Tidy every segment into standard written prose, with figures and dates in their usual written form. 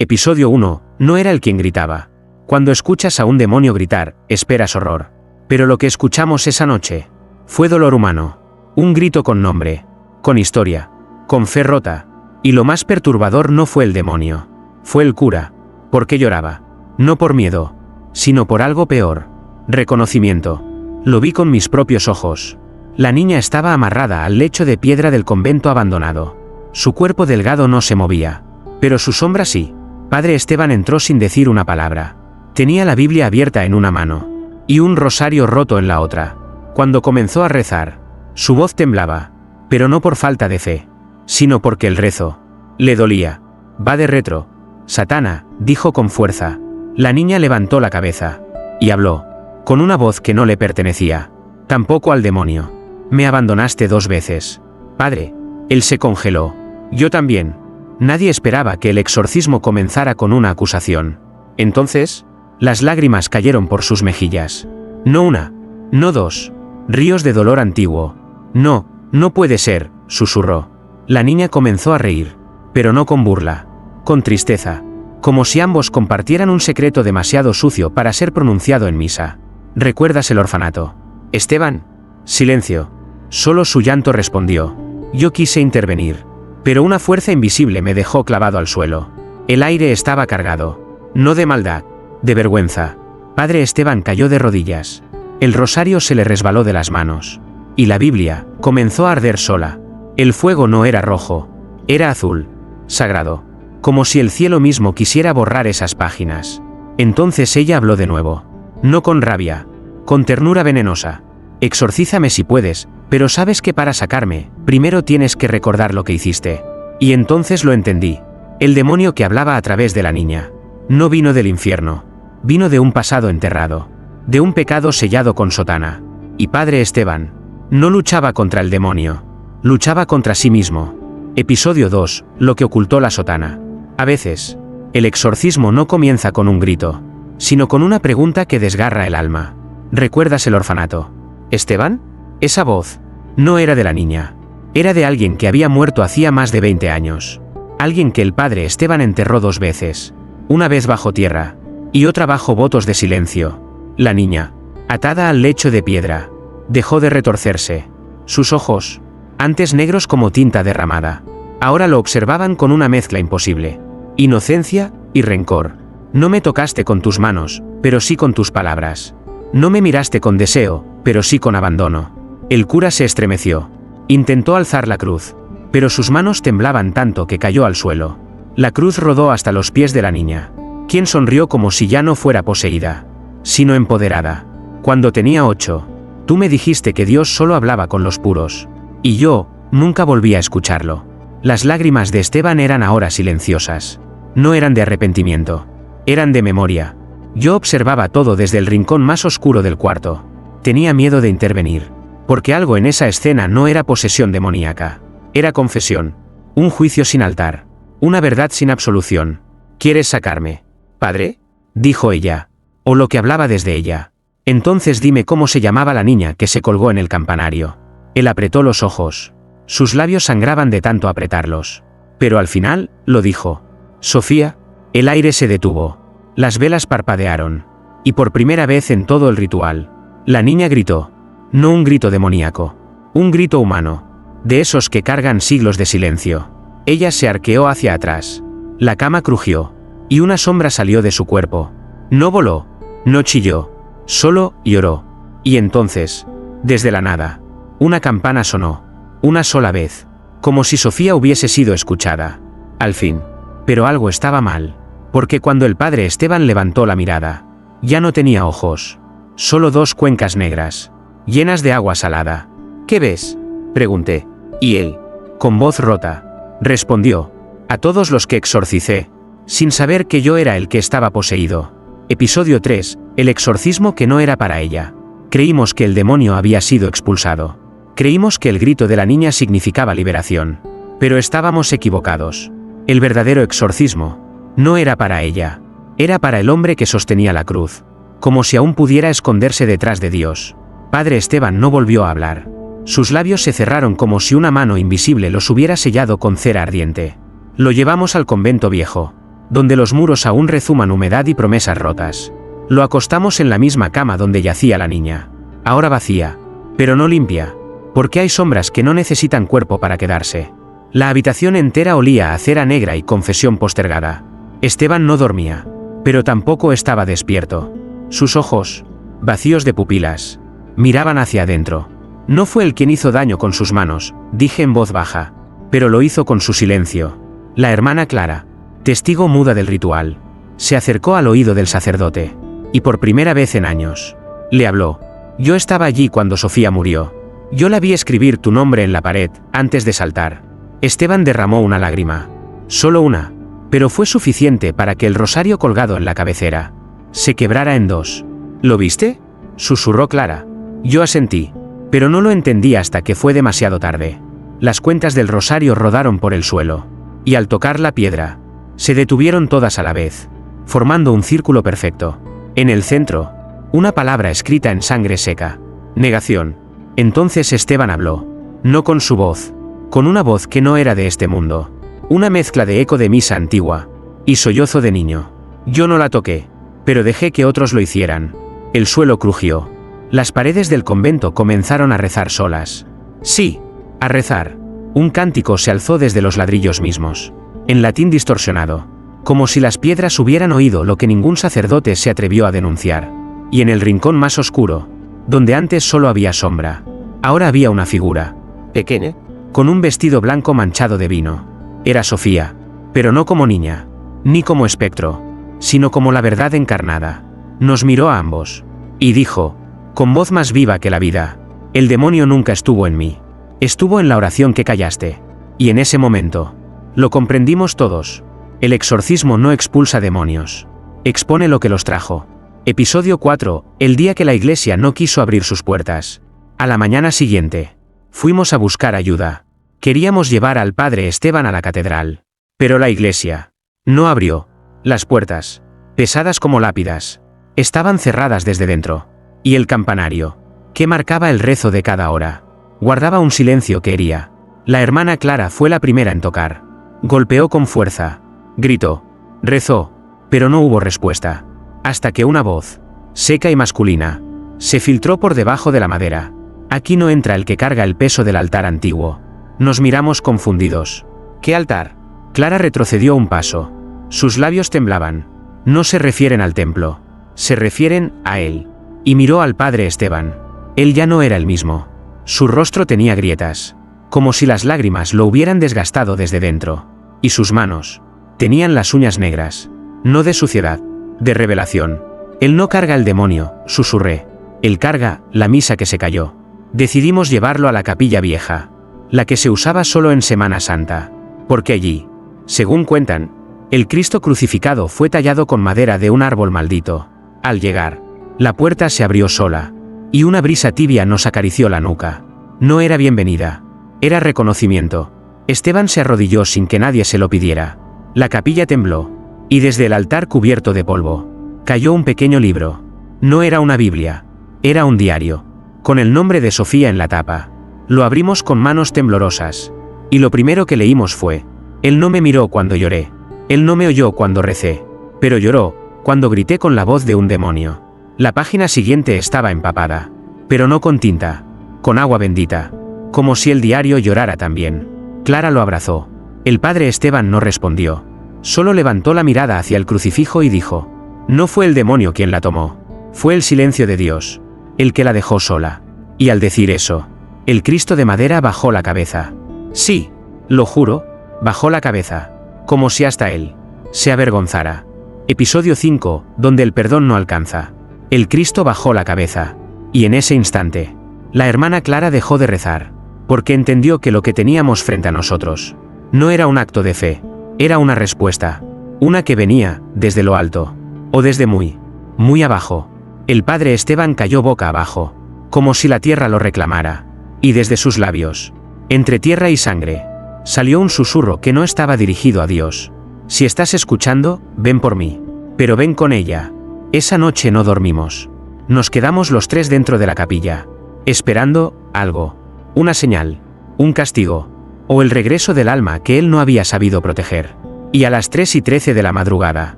Episodio 1. No era el quien gritaba. Cuando escuchas a un demonio gritar, esperas horror. Pero lo que escuchamos esa noche fue dolor humano. Un grito con nombre, con historia, con fe rota. Y lo más perturbador no fue el demonio. Fue el cura. ¿Por qué lloraba? No por miedo, sino por algo peor. Reconocimiento. Lo vi con mis propios ojos. La niña estaba amarrada al lecho de piedra del convento abandonado. Su cuerpo delgado no se movía, pero su sombra sí. Padre Esteban entró sin decir una palabra. Tenía la Biblia abierta en una mano y un rosario roto en la otra. Cuando comenzó a rezar, su voz temblaba, pero no por falta de fe, sino porque el rezo le dolía. Va de retro, Satana, dijo con fuerza. La niña levantó la cabeza y habló, con una voz que no le pertenecía, tampoco al demonio. Me abandonaste 2 veces. Padre. Él se congeló. Yo también. Nadie esperaba que el exorcismo comenzara con una acusación. Entonces, las lágrimas cayeron por sus mejillas. No una, no 2. Ríos de dolor antiguo. No, no puede ser, susurró. La niña comenzó a reír, pero no con burla, con tristeza, como si ambos compartieran un secreto demasiado sucio para ser pronunciado en misa. ¿Recuerdas el orfanato? Esteban. Silencio. Solo su llanto respondió. Yo quise intervenir, pero una fuerza invisible me dejó clavado al suelo. El aire estaba cargado, no de maldad, de vergüenza. Padre Esteban cayó de rodillas. El rosario se le resbaló de las manos, y la Biblia comenzó a arder sola. El fuego no era rojo, era azul, sagrado, como si el cielo mismo quisiera borrar esas páginas. Entonces ella habló de nuevo, no con rabia, con ternura venenosa. Exorcízame si puedes, pero sabes que para sacarme, primero tienes que recordar lo que hiciste. Y entonces lo entendí. El demonio que hablaba a través de la niña no vino del infierno, vino de un pasado enterrado, de un pecado sellado con sotana. Y Padre Esteban no luchaba contra el demonio, luchaba contra sí mismo. Episodio 2. Lo que ocultó la sotana. A veces, el exorcismo no comienza con un grito, sino con una pregunta que desgarra el alma. ¿Recuerdas el orfanato? ¿Esteban? Esa voz no era de la niña. Era de alguien que había muerto hacía más de 20 años. Alguien que el padre Esteban enterró 2 veces. Una vez bajo tierra, y otra bajo votos de silencio. La niña, atada al lecho de piedra, dejó de retorcerse. Sus ojos, antes negros como tinta derramada, ahora lo observaban con una mezcla imposible. Inocencia y rencor. No me tocaste con tus manos, pero sí con tus palabras. No me miraste con deseo, pero sí con abandono. El cura se estremeció. Intentó alzar la cruz, pero sus manos temblaban tanto que cayó al suelo. La cruz rodó hasta los pies de la niña, quien sonrió como si ya no fuera poseída, sino empoderada. Cuando tenía 8, tú me dijiste que Dios solo hablaba con los puros. Y yo, nunca volví a escucharlo. Las lágrimas de Esteban eran ahora silenciosas. No eran de arrepentimiento. Eran de memoria. Yo observaba todo desde el rincón más oscuro del cuarto. Tenía miedo de intervenir, porque algo en esa escena no era posesión demoníaca. Era confesión. Un juicio sin altar. Una verdad sin absolución. ¿Quieres sacarme, padre?, dijo ella. O lo que hablaba desde ella. Entonces dime cómo se llamaba la niña que se colgó en el campanario. Él apretó los ojos. Sus labios sangraban de tanto apretarlos. Pero al final, lo dijo. Sofía. El aire se detuvo. Las velas parpadearon. Y por primera vez en todo el ritual, la niña gritó. No un grito demoníaco. Un grito humano. De esos que cargan siglos de silencio. Ella se arqueó hacia atrás. La cama crujió. Y una sombra salió de su cuerpo. No voló. No chilló. Solo lloró. Y entonces, desde la nada, una campana sonó. Una sola vez. Como si Sofía hubiese sido escuchada. Al fin. Pero algo estaba mal. Porque cuando el padre Esteban levantó la mirada, ya no tenía ojos. Solo 2 cuencas negras, llenas de agua salada. ¿Qué ves?, pregunté. Y él, con voz rota, respondió. A todos los que exorcicé, sin saber que yo era el que estaba poseído. Episodio 3. El exorcismo que no era para ella. Creímos que el demonio había sido expulsado. Creímos que el grito de la niña significaba liberación. Pero estábamos equivocados. El verdadero exorcismo no era para ella. Era para el hombre que sostenía la cruz. Como si aún pudiera esconderse detrás de Dios. Padre Esteban no volvió a hablar. Sus labios se cerraron como si una mano invisible los hubiera sellado con cera ardiente. Lo llevamos al convento viejo. donde los muros aún rezuman humedad y promesas rotas. Lo acostamos en la misma cama donde yacía la niña, ahora vacía, pero no limpia, porque hay sombras que no necesitan cuerpo para quedarse. La habitación entera olía a cera negra y confesión postergada. Esteban no dormía, pero tampoco estaba despierto. Sus ojos, vacíos de pupilas, miraban hacia adentro. No fue él quien hizo daño con sus manos, dije en voz baja, pero lo hizo con su silencio. La hermana Clara, testigo muda del ritual, se acercó al oído del sacerdote, y por primera vez en años, le habló. Yo estaba allí cuando Sofía murió. Yo la vi escribir tu nombre en la pared, antes de saltar. Esteban derramó una lágrima. Solo una, pero fue suficiente para que el rosario colgado en la cabecera se quebrara en dos. ¿Lo viste?, susurró Clara. Yo asentí, pero no lo entendí hasta que fue demasiado tarde. Las cuentas del rosario rodaron por el suelo, y al tocar la piedra, se detuvieron todas a la vez, formando un círculo perfecto. En el centro, una palabra escrita en sangre seca. Negación. Entonces Esteban habló. No con su voz, con una voz que no era de este mundo. Una mezcla de eco de misa antigua y sollozo de niño. Yo no la toqué, pero dejé que otros lo hicieran. El suelo crujió. Las paredes del convento comenzaron a rezar solas. Sí, a rezar. Un cántico se alzó desde los ladrillos mismos, en latín distorsionado, como si las piedras hubieran oído lo que ningún sacerdote se atrevió a denunciar. Y en el rincón más oscuro, donde antes solo había sombra, ahora había una figura, pequeña, con un vestido blanco manchado de vino. Era Sofía, pero no como niña, ni como espectro, sino como la verdad encarnada. Nos miró a ambos, y dijo, con voz más viva que la vida, el demonio nunca estuvo en mí. Estuvo en la oración que callaste. Y en ese momento, lo comprendimos todos. El exorcismo no expulsa demonios, expone lo que los trajo. Episodio 4, el día que la iglesia no quiso abrir sus puertas. A la mañana siguiente, fuimos a buscar ayuda. Queríamos llevar al padre Esteban a la catedral, pero la iglesia no abrió. Las puertas, pesadas como lápidas, estaban cerradas desde dentro, y el campanario, que marcaba el rezo de cada hora, guardaba un silencio que hería. La hermana Clara fue la primera en tocar. Golpeó con fuerza, gritó, rezó, pero no hubo respuesta. Hasta que una voz, seca y masculina, se filtró por debajo de la madera. Aquí no entra el que carga el peso del altar antiguo. Nos miramos confundidos. ¿Qué altar? Clara retrocedió un paso. Sus labios temblaban. No se refieren al templo, se refieren a él. Y miró al padre Esteban. Él ya no era el mismo. Su rostro tenía grietas, como si las lágrimas lo hubieran desgastado desde dentro. Y sus manos tenían las uñas negras, no de suciedad, de revelación. Él no carga el demonio, susurré. Él carga la misa que se cayó. Decidimos llevarlo a la capilla vieja, la que se usaba solo en Semana Santa, porque allí, según cuentan, el Cristo crucificado fue tallado con madera de un árbol maldito. Al llegar, la puerta se abrió sola, y una brisa tibia nos acarició la nuca. No era bienvenida, era reconocimiento. Esteban se arrodilló sin que nadie se lo pidiera. La capilla tembló, y desde el altar cubierto de polvo, cayó un pequeño libro. No era una Biblia, era un diario, con el nombre de Sofía en la tapa. Lo abrimos con manos temblorosas, y lo primero que leímos fue: él no me miró cuando lloré, él no me oyó cuando recé, pero lloró cuando grité con la voz de un demonio. La página siguiente estaba empapada, pero no con tinta, con agua bendita, como si el diario llorara también. Clara lo abrazó. El padre Esteban no respondió, solo levantó la mirada hacia el crucifijo y dijo: no fue el demonio quien la tomó, fue el silencio de Dios, el que la dejó sola. Y al decir eso, el Cristo de madera bajó la cabeza. Sí, lo juro, bajó la cabeza, como si hasta él se avergonzara. Episodio 5, donde el perdón no alcanza. El Cristo bajó la cabeza, y en ese instante, la hermana Clara dejó de rezar, porque entendió que lo que teníamos frente a nosotros no era un acto de fe, era una respuesta, una que venía desde lo alto, o desde muy, muy abajo. El padre Esteban cayó boca abajo, como si la tierra lo reclamara, y desde sus labios, entre tierra y sangre, salió un susurro que no estaba dirigido a Dios. Si estás escuchando, ven por mí, pero ven con ella. Esa noche no dormimos. Nos quedamos los tres dentro de la capilla, esperando algo, una señal, un castigo, o el regreso del alma que él no había sabido proteger. Y a las 3:13 de la madrugada,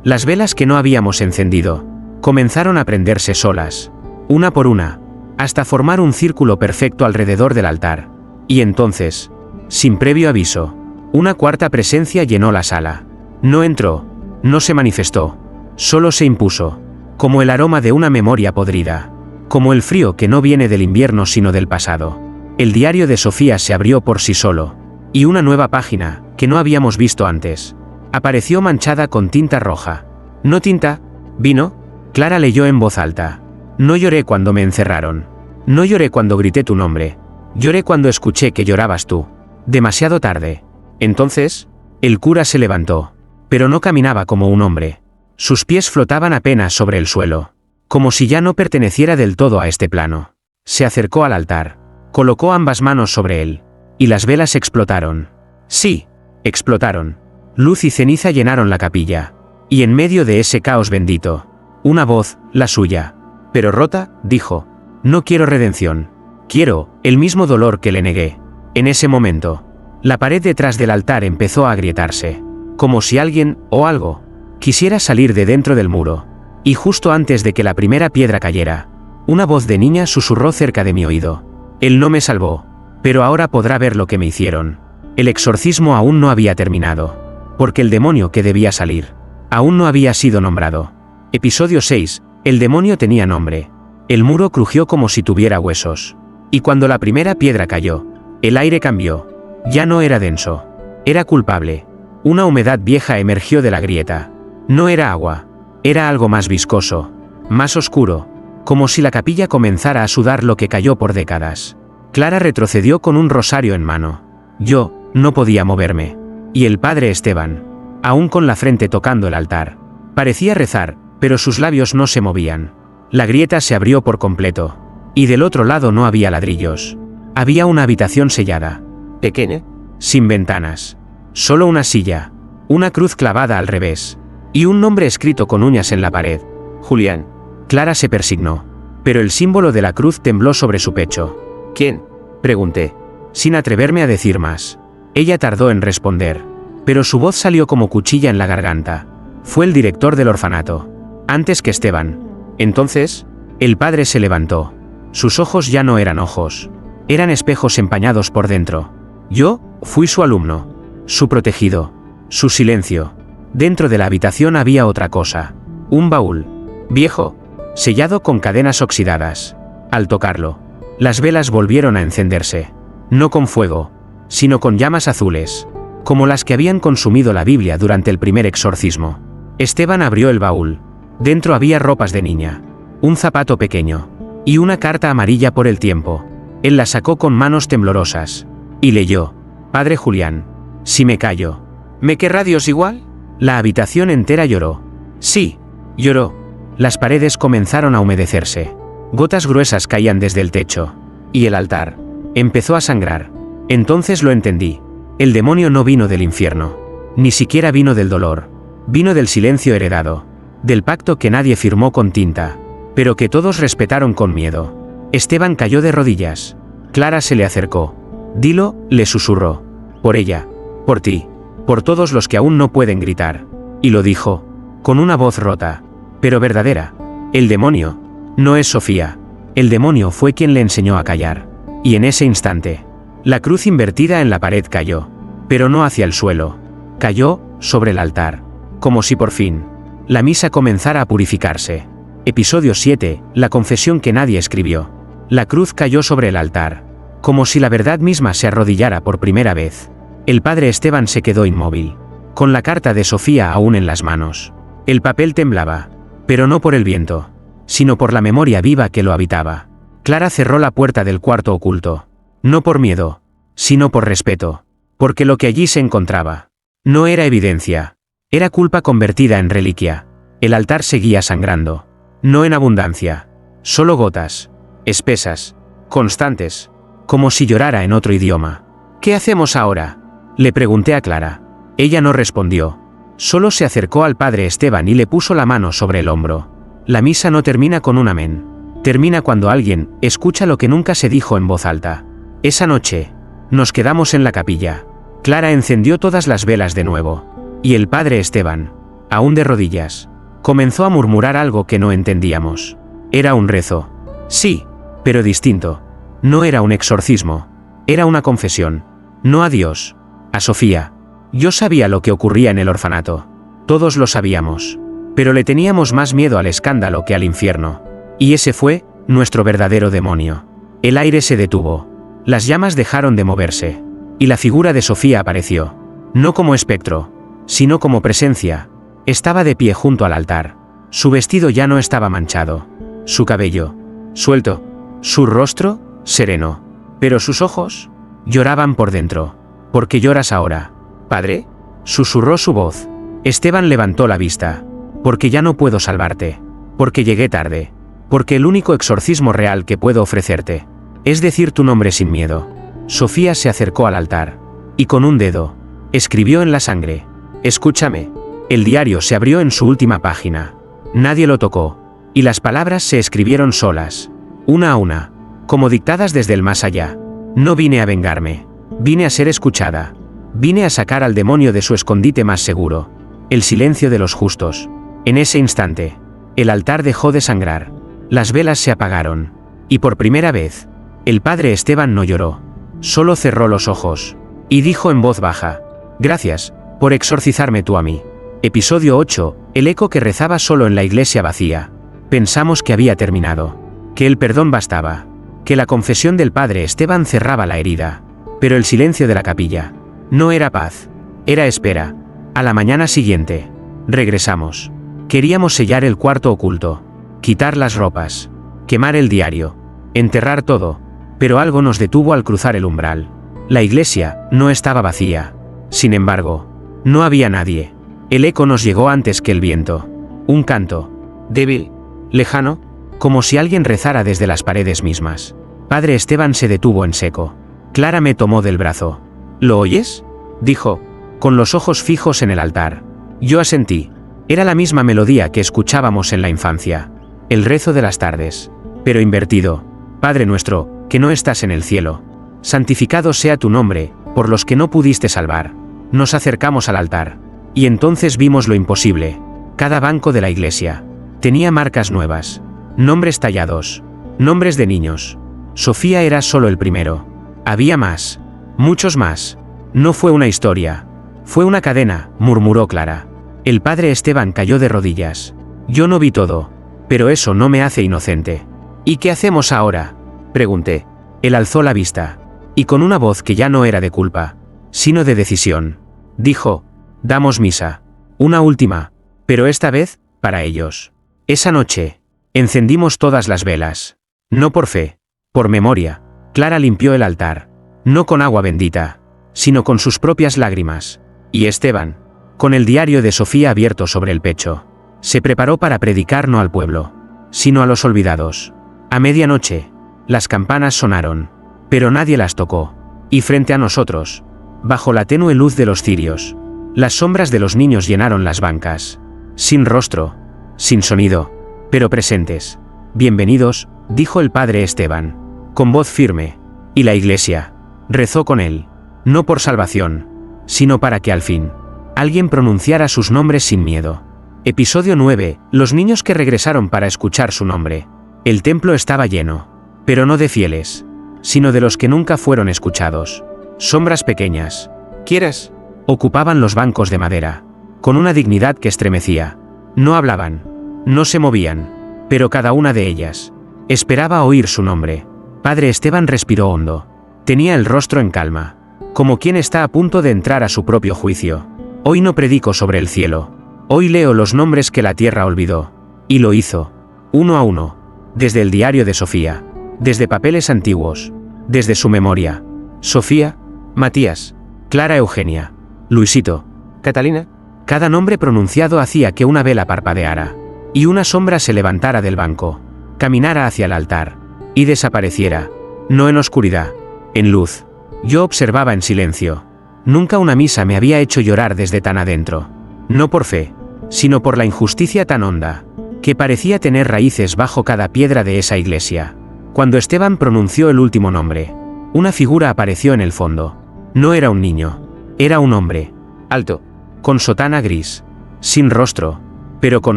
las velas que no habíamos encendido comenzaron a prenderse solas, una por una, hasta formar un círculo perfecto alrededor del altar. Y entonces, sin previo aviso, una cuarta presencia llenó la sala. No entró, no se manifestó, solo se impuso, como el aroma de una memoria podrida, como el frío que no viene del invierno sino del pasado. El diario de Sofía se abrió por sí solo, y una nueva página, que no habíamos visto antes, apareció manchada con tinta roja. ¿No tinta? ¿Vino? Clara leyó en voz alta. No lloré cuando me encerraron. No lloré cuando grité tu nombre. Lloré cuando escuché que llorabas tú. Demasiado tarde. Entonces, el cura se levantó, pero no caminaba como un hombre. Sus pies flotaban apenas sobre el suelo, como si ya no perteneciera del todo a este plano. Se acercó al altar, colocó ambas manos sobre él, y las velas explotaron. Sí, explotaron. Luz y ceniza llenaron la capilla, y en medio de ese caos bendito, una voz, la suya, pero rota, dijo: no quiero redención. Quiero el mismo dolor que le negué. En ese momento, la pared detrás del altar empezó a agrietarse, como si alguien, o algo, quisiera salir de dentro del muro. Y justo antes de que la primera piedra cayera, una voz de niña susurró cerca de mi oído: él no me salvó, pero ahora podrá ver lo que me hicieron. El exorcismo aún no había terminado, porque el demonio que debía salir aún no había sido nombrado. Episodio 6. El demonio tenía nombre. El muro crujió como si tuviera huesos. Y cuando la primera piedra cayó, el aire cambió. Ya no era denso. Era culpable. Una humedad vieja emergió de la grieta. No era agua. Era algo más viscoso, más oscuro, como si la capilla comenzara a sudar lo que cayó por décadas. Clara retrocedió con un rosario en mano. Yo no podía moverme. Y el padre Esteban, aún con la frente tocando el altar, parecía rezar, pero sus labios no se movían. La grieta se abrió por completo, y del otro lado no había ladrillos. Había una habitación sellada, pequeña, sin ventanas, solo una silla, una cruz clavada al revés, y un nombre escrito con uñas en la pared: Julián. Clara se persignó, pero el símbolo de la cruz tembló sobre su pecho. ¿Quién?, pregunté, sin atreverme a decir más. Ella tardó en responder, pero su voz salió como cuchilla en la garganta. Fue el director del orfanato, antes que Esteban. Entonces, el padre se levantó. Sus ojos ya no eran ojos, eran espejos empañados por dentro. Yo fui su alumno, su protegido, su silencio. Dentro de la habitación había otra cosa, un baúl, viejo, sellado con cadenas oxidadas. Al tocarlo, las velas volvieron a encenderse, no con fuego, sino con llamas azules, como las que habían consumido la Biblia durante el primer exorcismo. Esteban abrió el baúl. Dentro había ropas de niña, un zapato pequeño, y una carta amarilla por el tiempo. Él la sacó con manos temblorosas, y leyó: Padre Julián, si me callo, ¿me querrá Dios igual? La habitación entera lloró. Sí, lloró. Las paredes comenzaron a humedecerse. Gotas gruesas caían desde el techo. Y el altar empezó a sangrar. Entonces lo entendí. El demonio no vino del infierno. Ni siquiera vino del dolor. Vino del silencio heredado. Del pacto que nadie firmó con tinta, pero que todos respetaron con miedo. Esteban cayó de rodillas. Clara se le acercó. Dilo, le susurró. Por ella. Por ti. Por todos los que aún no pueden gritar. Y lo dijo, con una voz rota, pero verdadera. El demonio no es Sofía. El demonio fue quien le enseñó a callar. Y en ese instante, la cruz invertida en la pared cayó, pero no hacia el suelo. Cayó sobre el altar, como si por fin la misa comenzara a purificarse. Episodio 7. La confesión que nadie escribió. La cruz cayó sobre el altar, como si la verdad misma se arrodillara por primera vez. El padre Esteban se quedó inmóvil, con la carta de Sofía aún en las manos. El papel temblaba, pero no por el viento, sino por la memoria viva que lo habitaba. Clara cerró la puerta del cuarto oculto, no por miedo, sino por respeto, porque lo que allí se encontraba no era evidencia, era culpa convertida en reliquia. El altar seguía sangrando, no en abundancia, solo gotas, espesas, constantes, como si llorara en otro idioma. ¿Qué hacemos ahora?, le pregunté a Clara. Ella no respondió, solo se acercó al padre Esteban y le puso la mano sobre el hombro. La misa no termina con un amén, termina cuando alguien escucha lo que nunca se dijo en voz alta. Esa noche, nos quedamos en la capilla. Clara encendió todas las velas de nuevo. Y el padre Esteban, aún de rodillas, comenzó a murmurar algo que no entendíamos. Era un rezo. Sí, pero distinto. No era un exorcismo. Era una confesión. No a Dios, a Sofía. Yo sabía lo que ocurría en el orfanato. Todos lo sabíamos. Pero le teníamos más miedo al escándalo que al infierno. Y ese fue nuestro verdadero demonio. El aire se detuvo. Las llamas dejaron de moverse. Y la figura de Sofía apareció. No como espectro, sino como presencia. Estaba de pie junto al altar. Su vestido ya no estaba manchado. Su cabello, suelto. Su rostro, sereno. Pero sus ojos lloraban por dentro. ¿Por qué lloras ahora, padre? Susurró su voz. Esteban levantó la vista. Porque ya no puedo salvarte. Porque llegué tarde. Porque el único exorcismo real que puedo ofrecerte es decir tu nombre sin miedo. Sofía se acercó al altar. Y con un dedo escribió en la sangre. Escúchame. El diario se abrió en su última página. Nadie lo tocó. Y las palabras se escribieron solas. Una a una. Como dictadas desde el más allá. No vine a vengarme. Vine a ser escuchada. Vine a sacar al demonio de su escondite más seguro. El silencio de los justos. En ese instante, el altar dejó de sangrar. Las velas se apagaron. Y por primera vez, el padre Esteban no lloró. Solo cerró los ojos. Y dijo en voz baja. Gracias, por exorcizarme tú a mí. Episodio 8. El eco que rezaba solo en la iglesia vacía. Pensamos que había terminado. Que el perdón bastaba. Que la confesión del padre Esteban cerraba la herida. Pero el silencio de la capilla no era paz. Era espera. A la mañana siguiente. Regresamos. Queríamos sellar el cuarto oculto. Quitar las ropas. Quemar el diario. Enterrar todo. Pero algo nos detuvo al cruzar el umbral. La iglesia no estaba vacía. Sin embargo, no había nadie. El eco nos llegó antes que el viento. Un canto. Débil. Lejano. Como si alguien rezara desde las paredes mismas. Padre Esteban se detuvo en seco. Clara me tomó del brazo. ¿Lo oyes?, dijo, con los ojos fijos en el altar. Yo asentí. Era la misma melodía que escuchábamos en la infancia. El rezo de las tardes. Pero invertido. Padre nuestro, que no estás en el cielo. Santificado sea tu nombre, por los que no pudiste salvar. Nos acercamos al altar. Y entonces vimos lo imposible. Cada banco de la iglesia tenía marcas nuevas. Nombres tallados. Nombres de niños. Sofía era solo el primero. Había más. Muchos más. No fue una historia. Fue una cadena, murmuró Clara. El padre Esteban cayó de rodillas. Yo no vi todo. Pero eso no me hace inocente. ¿Y qué hacemos ahora?, pregunté. Él alzó la vista. Y con una voz que ya no era de culpa, sino de decisión, dijo: damos misa. Una última. Pero esta vez, para ellos. Esa noche, encendimos todas las velas. No por fe. Por memoria. Clara limpió el altar. No con agua bendita, sino con sus propias lágrimas. Y Esteban, con el diario de Sofía abierto sobre el pecho, se preparó para predicar no al pueblo, sino a los olvidados. A medianoche, las campanas sonaron, pero nadie las tocó. Y frente a nosotros, bajo la tenue luz de los cirios, las sombras de los niños llenaron las bancas. Sin rostro, sin sonido, pero presentes. Bienvenidos, dijo el padre Esteban, con voz firme. Y la iglesia rezó con él, no por salvación, sino para que al fin alguien pronunciara sus nombres sin miedo. Episodio 9. Los niños que regresaron para escuchar su nombre. El templo estaba lleno, pero no de fieles, sino de los que nunca fueron escuchados. Sombras pequeñas, ¿quieres?, ocupaban los bancos de madera, con una dignidad que estremecía. No hablaban, no se movían, pero cada una de ellas esperaba oír su nombre. Padre Esteban respiró hondo. Tenía el rostro en calma, como quien está a punto de entrar a su propio juicio. Hoy no predico sobre el cielo. Hoy leo los nombres que la tierra olvidó. Y lo hizo, uno a uno, desde el diario de Sofía, desde papeles antiguos, desde su memoria. Sofía, Matías, Clara Eugenia, Luisito, Catalina. Cada nombre pronunciado hacía que una vela parpadeara, y una sombra se levantara del banco, caminara hacia el altar, y desapareciera, no en oscuridad, en luz. Yo observaba en silencio. Nunca una misa me había hecho llorar desde tan adentro. No por fe, sino por la injusticia tan honda, que parecía tener raíces bajo cada piedra de esa iglesia. Cuando Esteban pronunció el último nombre, una figura apareció en el fondo. No era un niño, era un hombre. Alto, con sotana gris, sin rostro, pero con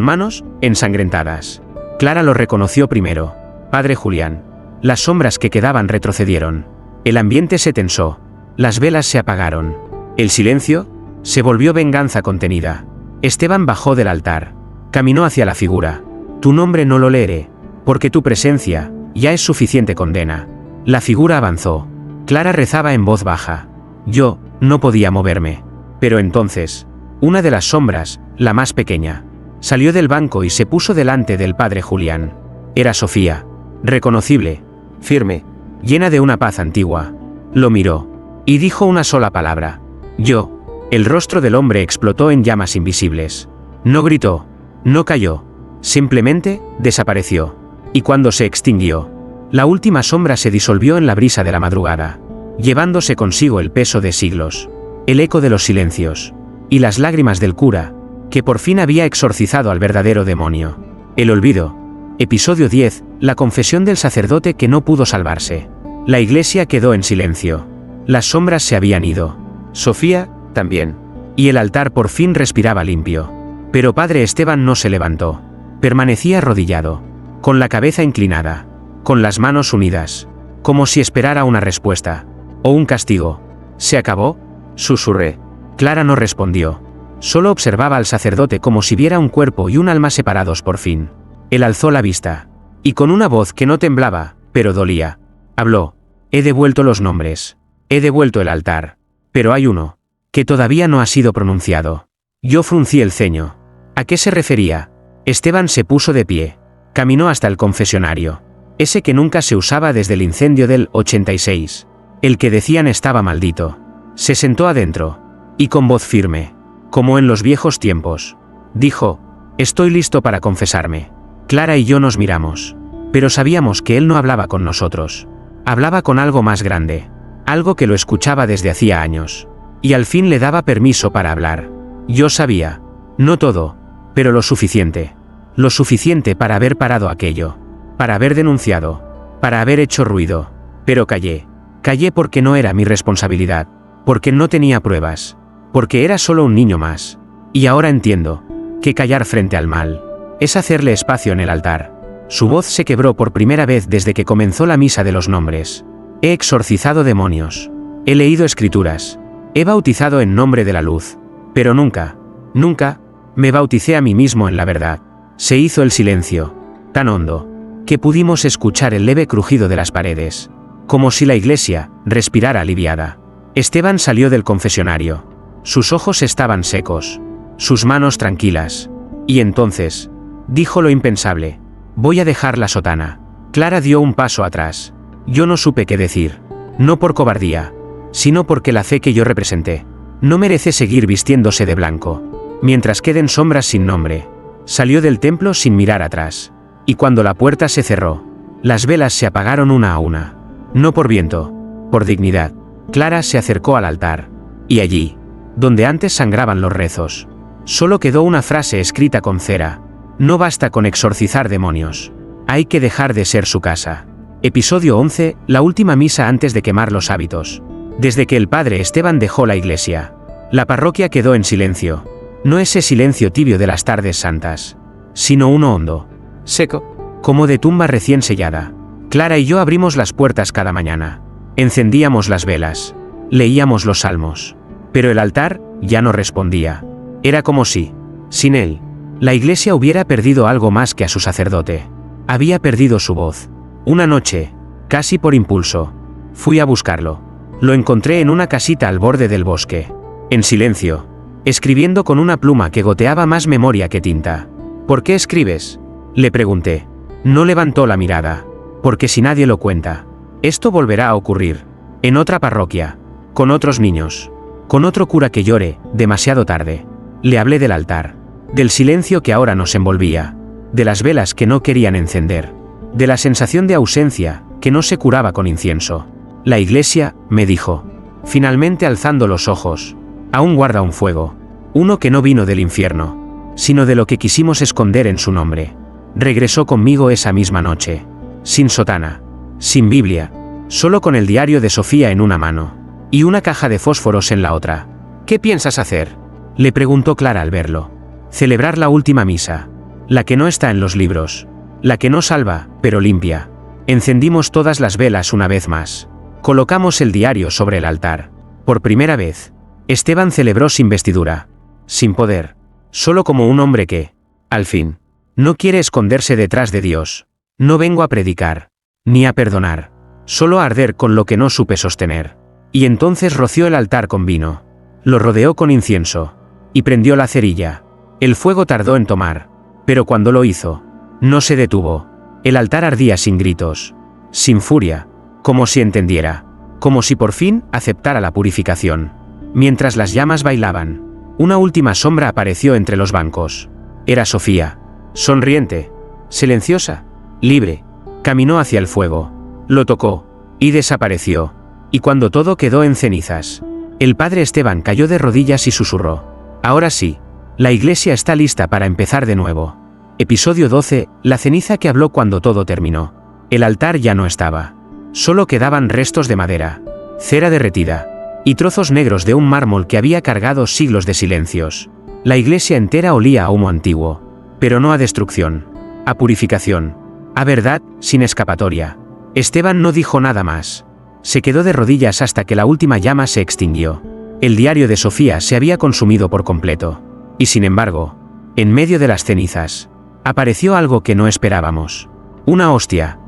manos ensangrentadas. Clara lo reconoció primero. Padre Julián. Las sombras que quedaban retrocedieron. El ambiente se tensó. Las velas se apagaron. El silencio se volvió venganza contenida. Esteban bajó del altar. Caminó hacia la figura. Tu nombre no lo leeré, porque tu presencia ya es suficiente condena. La figura avanzó. Clara rezaba en voz baja. Yo no podía moverme. Pero entonces, una de las sombras, la más pequeña, salió del banco y se puso delante del padre Julián. Era Sofía, reconocible, firme, llena de una paz antigua. Lo miró y dijo una sola palabra. Yo. El rostro del hombre explotó en llamas invisibles. No gritó, no cayó, simplemente desapareció. Y cuando se extinguió, la última sombra se disolvió en la brisa de la madrugada, llevándose consigo el peso de siglos, el eco de los silencios, y las lágrimas del cura, que por fin había exorcizado al verdadero demonio. El olvido. Episodio 10, la confesión del sacerdote que no pudo salvarse. La iglesia quedó en silencio. Las sombras se habían ido. Sofía, también. Y el altar por fin respiraba limpio. Pero padre Esteban no se levantó. Permanecía arrodillado, con la cabeza inclinada, con las manos unidas, como si esperara una respuesta, o un castigo. ¿Se acabó?, susurré. Clara no respondió. Solo observaba al sacerdote como si viera un cuerpo y un alma separados por fin. Él alzó la vista, y con una voz que no temblaba, pero dolía, habló. He devuelto los nombres. He devuelto el altar. Pero hay uno que todavía no ha sido pronunciado. Yo fruncí el ceño. ¿A qué se refería? Esteban se puso de pie. Caminó hasta el confesionario. Ese que nunca se usaba desde el incendio del 86. El que decían estaba maldito. Se sentó adentro. Y con voz firme, como en los viejos tiempos, dijo, estoy listo para confesarme. Clara y yo nos miramos. Pero sabíamos que él no hablaba con nosotros. Hablaba con algo más grande. Algo que lo escuchaba desde hacía años. Y al fin le daba permiso para hablar. Yo sabía. No todo, pero lo suficiente. Lo suficiente para haber parado aquello. Para haber denunciado. Para haber hecho ruido. Pero callé. Callé porque no era mi responsabilidad. Porque no tenía pruebas. Porque era solo un niño más. Y ahora entiendo que callar frente al mal es hacerle espacio en el altar. Su voz se quebró por primera vez desde que comenzó la misa de los nombres. He exorcizado demonios. He leído escrituras. He bautizado en nombre de la luz. Pero nunca, nunca, me bauticé a mí mismo en la verdad. Se hizo el silencio, tan hondo, que pudimos escuchar el leve crujido de las paredes, como si la iglesia respirara aliviada. Esteban salió del confesionario. Sus ojos estaban secos, sus manos tranquilas. Y entonces, dijo lo impensable. Voy a dejar la sotana. Clara dio un paso atrás. Yo no supe qué decir. No por cobardía, sino porque la fe que yo representé no merece seguir vistiéndose de blanco. Mientras queden sombras sin nombre. Salió del templo sin mirar atrás. Y cuando la puerta se cerró, las velas se apagaron una a una. No por viento, por dignidad. Clara se acercó al altar. Y allí, donde antes sangraban los rezos, solo quedó una frase escrita con cera. No basta con exorcizar demonios. Hay que dejar de ser su casa. Episodio 11, la última misa antes de quemar los hábitos. Desde que el padre Esteban dejó la iglesia, la parroquia quedó en silencio. No ese silencio tibio de las tardes santas, sino uno hondo, seco, como de tumba recién sellada. Clara y yo abrimos las puertas cada mañana. Encendíamos las velas. Leíamos los salmos. Pero el altar ya no respondía. Era como si, sin él, la iglesia hubiera perdido algo más que a su sacerdote. Había perdido su voz. Una noche, casi por impulso, fui a buscarlo. Lo encontré en una casita al borde del bosque, en silencio, escribiendo con una pluma que goteaba más memoria que tinta. ¿Por qué escribes?, le pregunté. No levantó la mirada. Porque si nadie lo cuenta, esto volverá a ocurrir. En otra parroquia, con otros niños, con otro cura que llore, demasiado tarde. Le hablé del altar, del silencio que ahora nos envolvía, de las velas que no querían encender, de la sensación de ausencia que no se curaba con incienso. La iglesia, me dijo, finalmente alzando los ojos, aún guarda un fuego, uno que no vino del infierno, sino de lo que quisimos esconder en su nombre. Regresó conmigo esa misma noche, sin sotana, sin Biblia, solo con el diario de Sofía en una mano, y una caja de fósforos en la otra. ¿Qué piensas hacer?, Le preguntó Clara al verlo. Celebrar la última misa. La que no está en los libros. La que no salva, pero limpia. Encendimos todas las velas una vez más. Colocamos el diario sobre el altar. Por primera vez, Esteban celebró sin vestidura. Sin poder. Solo como un hombre que, al fin, no quiere esconderse detrás de Dios. No vengo a predicar, ni a perdonar, solo a arder con lo que no supe sostener. Y entonces roció el altar con vino. Lo rodeó con incienso. Y prendió la cerilla. El fuego tardó en tomar. Pero cuando lo hizo, no se detuvo. El altar ardía sin gritos. Sin furia. Como si entendiera. Como si por fin aceptara la purificación. Mientras las llamas bailaban, una última sombra apareció entre los bancos. Era Sofía. Sonriente. Silenciosa. Libre. Caminó hacia el fuego. Lo tocó. Y desapareció. Y cuando todo quedó en cenizas, el padre Esteban cayó de rodillas y susurró: ahora sí, la iglesia está lista para empezar de nuevo. Episodio 12, la ceniza que habló cuando todo terminó. El altar ya no estaba. Solo quedaban restos de madera, cera derretida, y trozos negros de un mármol que había cargado siglos de silencios. La iglesia entera olía a humo antiguo, pero no a destrucción, a purificación, a verdad sin escapatoria. Esteban no dijo nada más. Se quedó de rodillas hasta que la última llama se extinguió. El diario de Sofía se había consumido por completo. Y sin embargo, en medio de las cenizas, apareció algo que no esperábamos. Una hostia,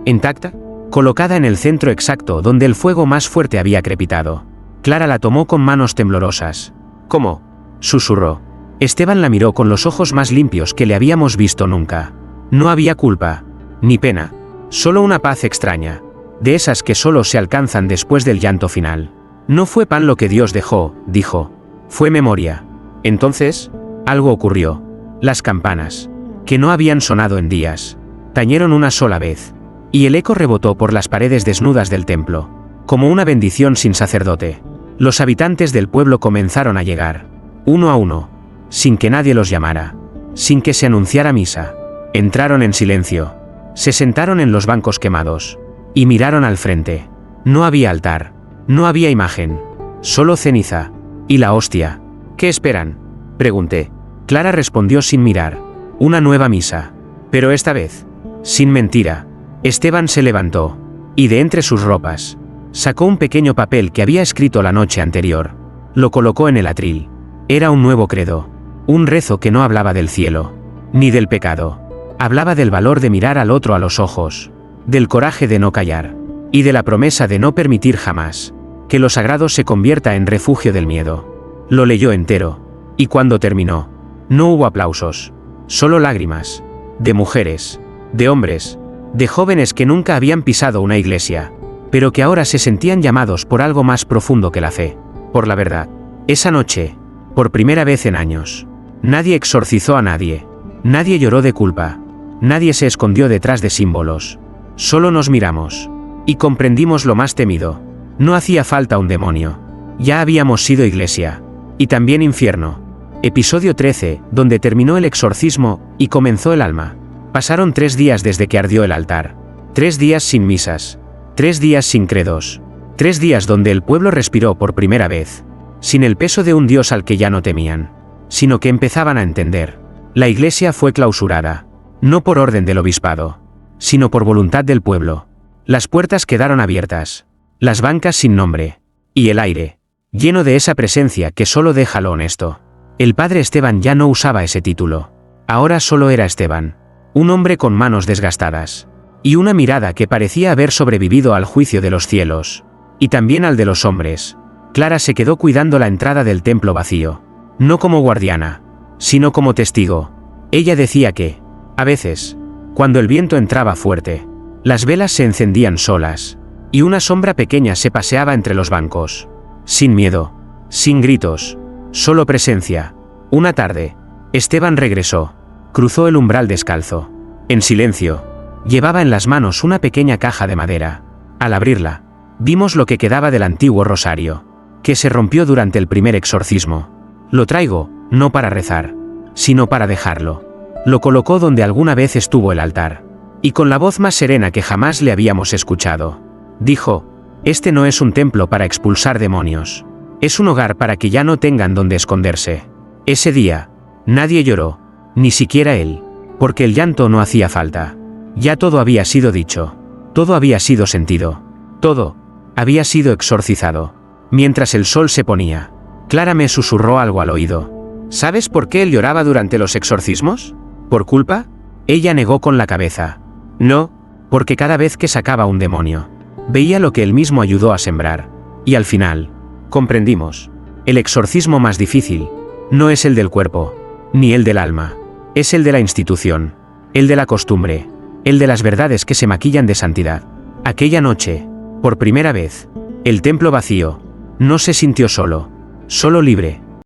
intacta, colocada en el centro exacto donde el fuego más fuerte había crepitado. Clara la tomó con manos temblorosas. ¿Cómo?, susurró. Esteban la miró con los ojos más limpios que le habíamos visto nunca. No había culpa, ni pena, solo una paz extraña, de esas que solo se alcanzan después del llanto final. No fue pan lo que Dios dejó, dijo. Fue memoria. Entonces, algo ocurrió. Las campanas, que no habían sonado en días, tañeron una sola vez. Y el eco rebotó por las paredes desnudas del templo, como una bendición sin sacerdote. Los habitantes del pueblo comenzaron a llegar, uno a uno, sin que nadie los llamara, sin que se anunciara misa. Entraron en silencio, se sentaron en los bancos quemados, y miraron al frente. No había altar, no había imagen, solo ceniza, y la hostia. ¿Qué esperan?, pregunté. Clara respondió sin mirar. Una nueva misa. Pero esta vez, sin mentira. Esteban se levantó, y de entre sus ropas, sacó un pequeño papel que había escrito la noche anterior. Lo colocó en el atril. Era un nuevo credo. Un rezo que no hablaba del cielo, ni del pecado. Hablaba del valor de mirar al otro a los ojos, del coraje de no callar, y de la promesa de no permitir jamás que lo sagrado se convierta en refugio del miedo. Lo leyó entero, y cuando terminó, no hubo aplausos, solo lágrimas, de mujeres, de hombres, de jóvenes que nunca habían pisado una iglesia, pero que ahora se sentían llamados por algo más profundo que la fe, por la verdad. Esa noche, por primera vez en años, nadie exorcizó a nadie, nadie lloró de culpa, nadie se escondió detrás de símbolos. Solo nos miramos, y comprendimos lo más temido. No hacía falta un demonio. Ya habíamos sido iglesia, y también infierno. Episodio 13, donde terminó el exorcismo, y comenzó el alma. Pasaron 3 días desde que ardió el altar. 3 días sin misas. 3 días sin credos. 3 días donde el pueblo respiró por primera vez, sin el peso de un Dios al que ya no temían, sino que empezaban a entender. La iglesia fue clausurada, no por orden del obispado, sino por voluntad del pueblo. Las puertas quedaron abiertas, las bancas sin nombre, y el aire, lleno de esa presencia que solo deja lo honesto. El padre Esteban ya no usaba ese título. Ahora solo era Esteban, un hombre con manos desgastadas, y una mirada que parecía haber sobrevivido al juicio de los cielos, y también al de los hombres. Clara se quedó cuidando la entrada del templo vacío, no como guardiana, sino como testigo. Ella decía que, a veces, cuando el viento entraba fuerte, las velas se encendían solas, y una sombra pequeña se paseaba entre los bancos. Sin miedo, sin gritos, solo presencia. Una tarde, Esteban regresó, cruzó el umbral descalzo. En silencio, llevaba en las manos una pequeña caja de madera. Al abrirla, vimos lo que quedaba del antiguo rosario, que se rompió durante el primer exorcismo. Lo traigo, no para rezar, sino para dejarlo. Lo colocó donde alguna vez estuvo el altar, y con la voz más serena que jamás le habíamos escuchado, dijo: «Este no es un templo para expulsar demonios. Es un hogar para que ya no tengan donde esconderse. Ese día, nadie lloró, ni siquiera él, porque el llanto no hacía falta. Ya todo había sido dicho, todo había sido sentido, todo había sido exorcizado. Mientras el sol se ponía, Clara me susurró algo al oído. ¿Sabes por qué él lloraba durante los exorcismos? ¿Por culpa? Ella negó con la cabeza. No, porque cada vez que sacaba un demonio, veía lo que él mismo ayudó a sembrar. Y al final, comprendimos. El exorcismo más difícil no es el del cuerpo, ni el del alma. Es el de la institución, el de la costumbre, el de las verdades que se maquillan de santidad. Aquella noche, por primera vez, el templo vacío, no se sintió solo libre.